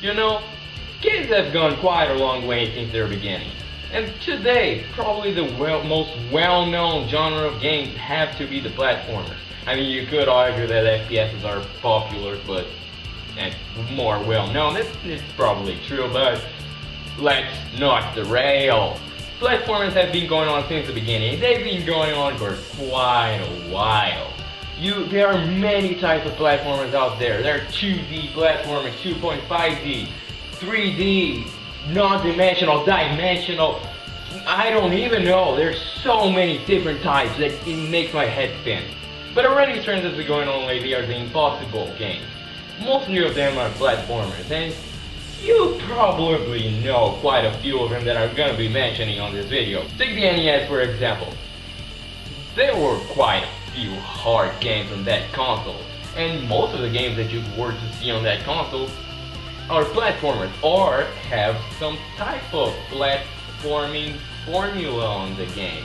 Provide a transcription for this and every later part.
You know, games have gone quite a long way since their beginning. And today, probably the most well-known genre of games have to be the platformers. I mean, you could argue that FPSs are popular, but and more well-known. It's probably true, but let's not derail. Platformers have been going on since the beginning. They've been going on for quite a while. There are many types of platformers out there. There are 2D platformers, 2.5D, 3D, non-dimensional, dimensional. I don't even know. There's so many different types that it makes my head spin. But a running trend that's been going on lately are the impossible games. Mostly of them are platformers, and you probably know quite a few of them that I'm gonna be mentioning on this video. Take the NES for example. There were quite a few hard games on that console, and most of the games that you were to see on that console are platformers or have some type of platforming formula on the game.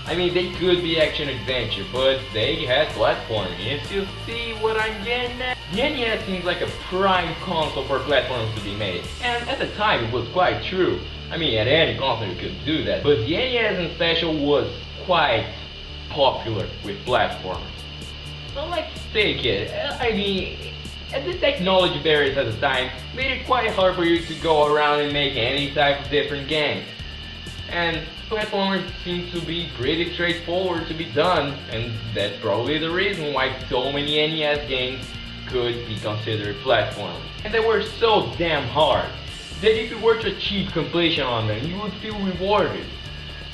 I mean, they could be action-adventure, but they had platforming. If you see what I'm getting at, the NES seems like a prime console for platforms to be made. And at the time, it was quite true. I mean, at any console you could do that. But the NES in special was quite popular with platformers. So let's take it. I mean, the technology barriers at the time made it quite hard for you to go around and make any type of different game. And platformers seem to be pretty straightforward to be done, and that's probably the reason why so many NES games could be considered platformers. And they were so damn hard that if you were to achieve completion on them, you would feel rewarded.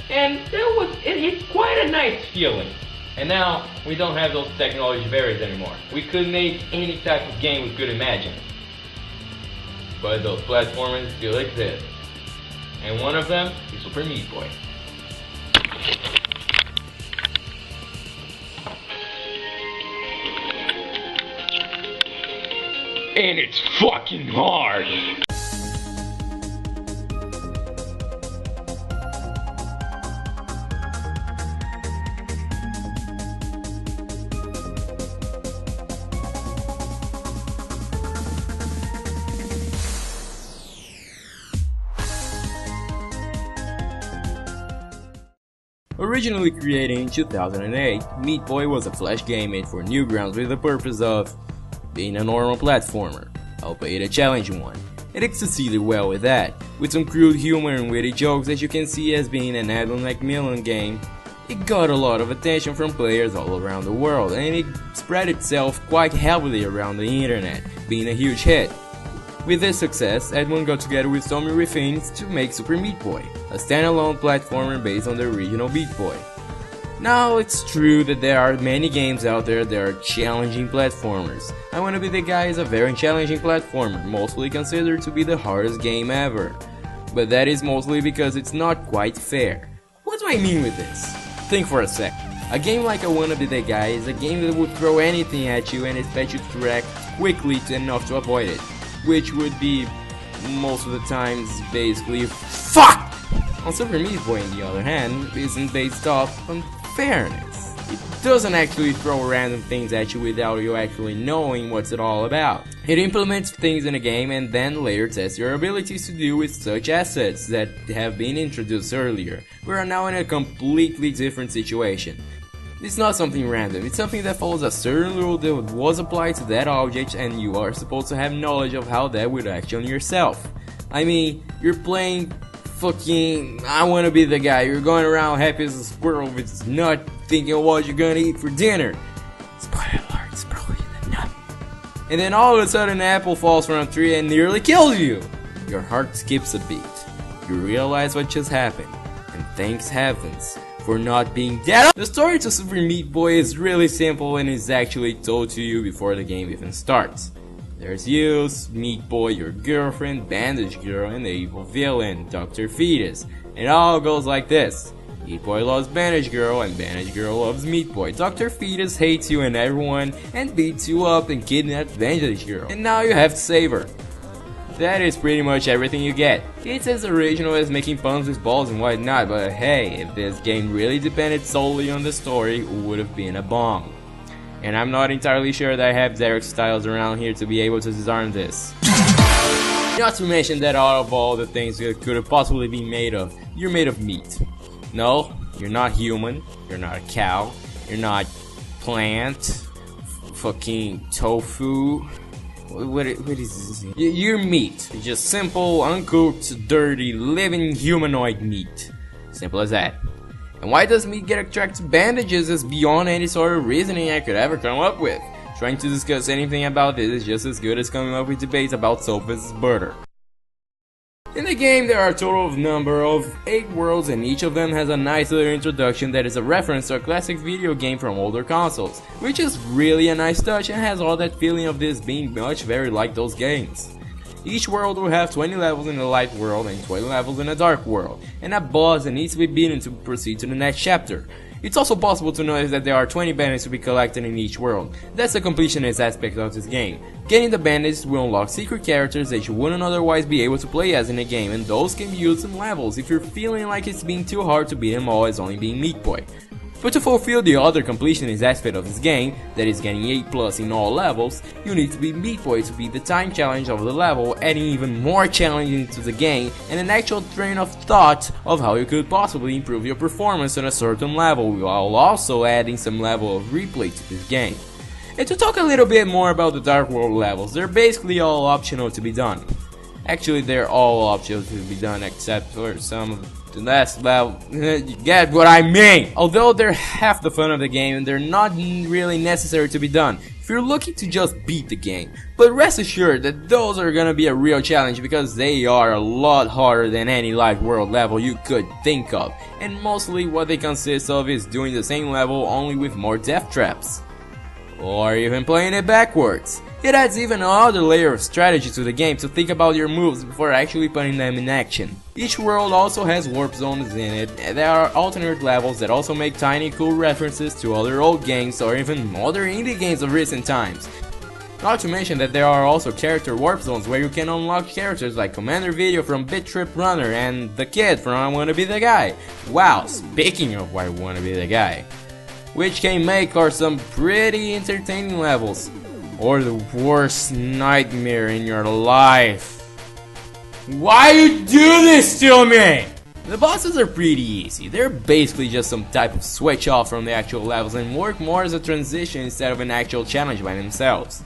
And it's quite a nice feeling. And now, we don't have those technology barriers anymore. We could make any type of game we could imagine. But those platformers still exist. And one of them is Super Meat Boy. And it's fucking hard! Originally created in 2008, Meat Boy was a flash game made for Newgrounds with the purpose of being a normal platformer, albeit a challenging one. It succeeded well with that, with some crude humor and witty jokes that you can see as being an Adam McMillan game. It got a lot of attention from players all around the world, and it spread itself quite heavily around the internet, being a huge hit. With this success, Edmund got together with Tommy Refenes to make Super Meat Boy, a standalone platformer based on the original Meat Boy. Now, it's true that there are many games out there that are challenging platformers. I Wanna Be the Guy is a very challenging platformer, mostly considered to be the hardest game ever. But that is mostly because it's not quite fair. What do I mean with this? Think for a sec. A game like I Wanna Be the Guy is a game that would throw anything at you and expect you to react quickly enough to avoid it. Which would be, most of the times, basically FUCK! On Super Meat Boy, on the other hand, isn't based off on fairness. It doesn't actually throw random things at you without you actually knowing what's it all about. It implements things in a game and then later tests your abilities to deal with such assets that have been introduced earlier. We are now in a completely different situation. It's not something random, it's something that follows a certain rule that was applied to that object and you are supposed to have knowledge of how that would act on yourself. I mean, you're playing fucking I Wanna Be the Guy, you're going around happy as a squirrel with his nut thinking what you're gonna eat for dinner. Spoiler alert, it's probably the nut. And then all of a sudden an apple falls from a tree and nearly kills you. Your heart skips a beat. You realize what just happened, and thanks heavens for not being dead. The story to Super Meat Boy is really simple and is actually told to you before the game even starts. There's you, Meat Boy, your girlfriend, Bandage Girl, and the evil villain, Dr. FETUS. It all goes like this. Meat Boy loves Bandage Girl, and Bandage Girl loves Meat Boy. Dr. FETUS hates you and everyone, and beats you up and kidnaps Bandage Girl. And now you have to save her. That is pretty much everything you get. It's as original as making puns with balls and whatnot, but hey, if this game really depended solely on the story, it would have been a bomb. And I'm not entirely sure that I have Derek Styles around here to be able to disarm this. Not to mention that out of all the things that could have possibly been made of, you're made of meat. No, you're not human, you're not a cow, you're not plant, fucking tofu. What is this? You're meat. It's just simple, uncooked, dirty, living humanoid meat. Simple as that. And why does meat get attracted to bandages is beyond any sort of reasoning I could ever come up with. Trying to discuss anything about this is just as good as coming up with debates about soap versus butter. In the game, there are a total number of 8 worlds, and each of them has a nice little introduction that is a reference to a classic video game from older consoles, which is really a nice touch and has all that feeling of this being much very like those games. Each world will have 20 levels in the light world and 20 levels in the dark world, and a boss that needs to be beaten to proceed to the next chapter. It's also possible to notice that there are 20 bandages to be collected in each world. That's the completionist aspect of this game. Getting the bandages will unlock secret characters that you wouldn't otherwise be able to play as in the game, and those can be used in levels if you're feeling like it's being too hard to beat them all as only being Meat Boy. But to fulfill the other completionist aspect of this game, that is getting 8+ in all levels, you need to be Meat Boy to beat the time challenge of the level, adding even more challenging to the game and an actual train of thought of how you could possibly improve your performance on a certain level, while also adding some level of replay to this game. And to talk a little bit more about the Dark World levels, they're basically all optional to be done. Actually, they're all optional to be done except for some of the last level. You get what I mean! Although they're half the fun of the game and they're not really necessary to be done if you're looking to just beat the game. But rest assured that those are gonna be a real challenge because they are a lot harder than any live world level you could think of. And mostly what they consist of is doing the same level only with more death traps. Or even playing it backwards. It adds even another layer of strategy to the game to think about your moves before actually putting them in action. Each world also has warp zones in it, and there are alternate levels that also make tiny cool references to other old games or even other indie games of recent times. Not to mention that there are also character warp zones where you can unlock characters like Commander Video from Bit Trip Runner and the kid from I Wanna Be the Guy. Wow, speaking of I Wanna Be the Guy. Which can make for some pretty entertaining levels. Or the worst nightmare in your life. Why you do this to me? The bosses are pretty easy. They're basically just some type of switch off from the actual levels and work more as a transition instead of an actual challenge by themselves.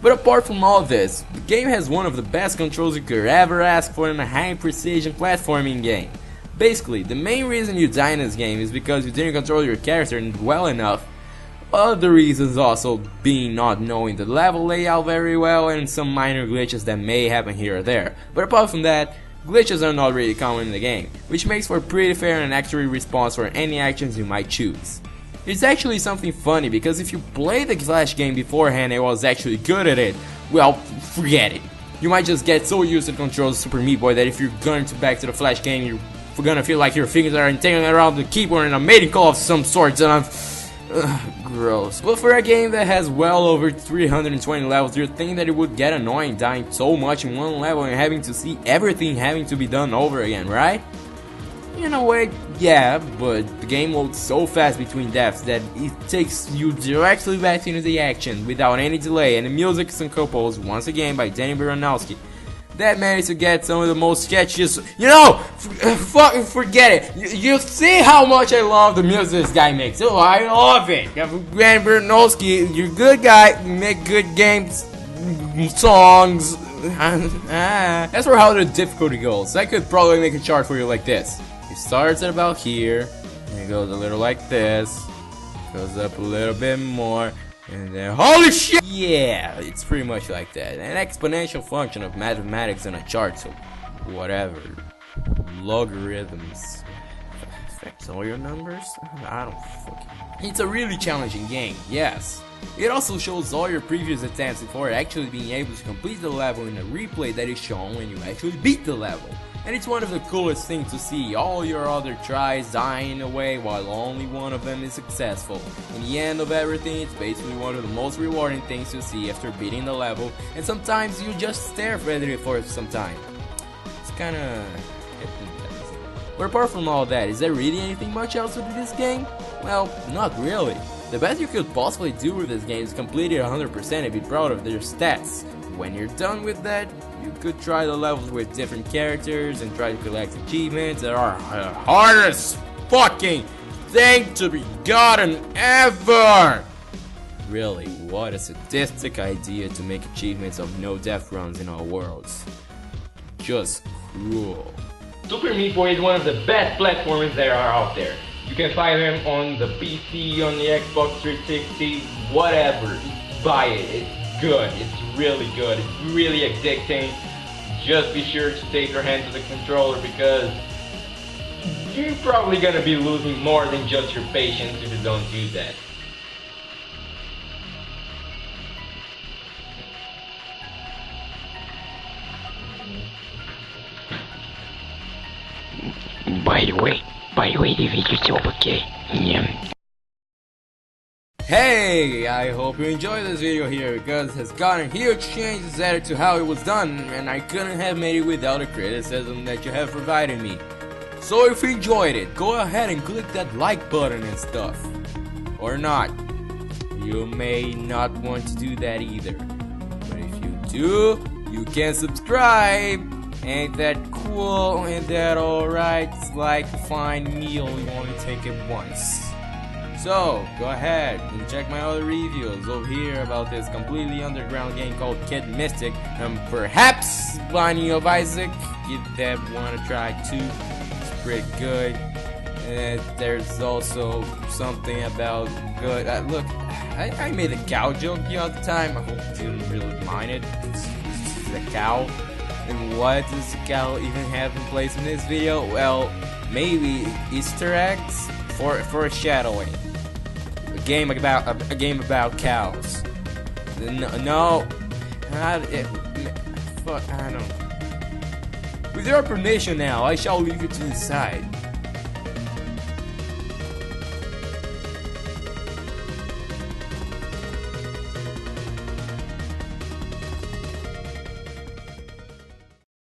But apart from all this, the game has one of the best controls you could ever ask for in a high precision platforming game. Basically, the main reason you die in this game is because you didn't control your character well enough. Other reasons also being not knowing the level layout very well and some minor glitches that may happen here or there. But apart from that, glitches are not really common in the game, which makes for a pretty fair and accurate response for any actions you might choose. It's actually something funny because if you played the Flash game beforehand and was actually good at it, well, forget it. You might just get so used to the controls of Super Meat Boy that if you're going back to the Flash game, you're gonna feel like your fingers are entangling around the keyboard in a mating call of some sort, and gross. But for a game that has well over 320 levels, you'd think that it would get annoying dying so much in one level and having to see everything having to be done over again, right? In a way, yeah, but the game loads so fast between deaths that it takes you directly back into the action without any delay, and the music is composed once again by Danny Baranowski. That managed to get some of the most sketchiest, fucking forget it. You see how much I love the music this guy makes. Oh, I love it. Grant Bernowski, you're a good guy. You make good games, songs. As for how the difficulty goes, I could probably make a chart for you like this. It starts at about here, and it goes a little like this, goes up a little bit more, and then holy shit! Yeah, it's pretty much like that. An exponential function of mathematics on a chart, so whatever. Logarithms affects all your numbers? I don't fucking... It's a really challenging game, yes. It also shows all your previous attempts before actually being able to complete the level in a replay that is shown when you actually beat the level. And it's one of the coolest things to see all your other tries dying away while only one of them is successful. In the end of everything, it's basically one of the most rewarding things to see after beating the level, and sometimes you just stare at it for some time. It's kinda... But apart from all that, is there really anything much else to this game? Well, not really. The best you could possibly do with this game is complete it 100% and be proud of their stats. When you're done with that, you could try the levels with different characters and try to collect achievements that are the hardest fucking thing to be gotten ever! Really, what a sadistic idea to make achievements of no death runs in our worlds. Just cruel. Super Meat Boy is one of the best platformers there are out there. You can find them on the PC, on the Xbox 360, whatever. Buy it, it's good, it's really good, it's really addicting. Just be sure to take your hand to the controller because you're probably gonna be losing more than just your patience if you don't do that. By the way, the video's over, okay? Yeah. Hey, I hope you enjoyed this video here because it has gotten huge changes added to how it was done and I couldn't have made it without the criticism that you have provided me. So if you enjoyed it, go ahead and click that like button and stuff. Or not. You may not want to do that either. But if you do, you can subscribe. Ain't that cool? Ain't that alright? It's like a fine meal, you only take it once. So, go ahead and check my other reviews over here about this completely underground game called Kid Mystic and perhaps Binding of Isaac. Give that one a try too. It's pretty good. And there's also something about good. Look, I made a cow joke the other time. I hope you didn't really mind it. It's a cow. And what does the cow even have in place in this video? Well, maybe Easter eggs for foreshadowing. A game about cows. No, I don't. With your permission now, I shall leave you to decide.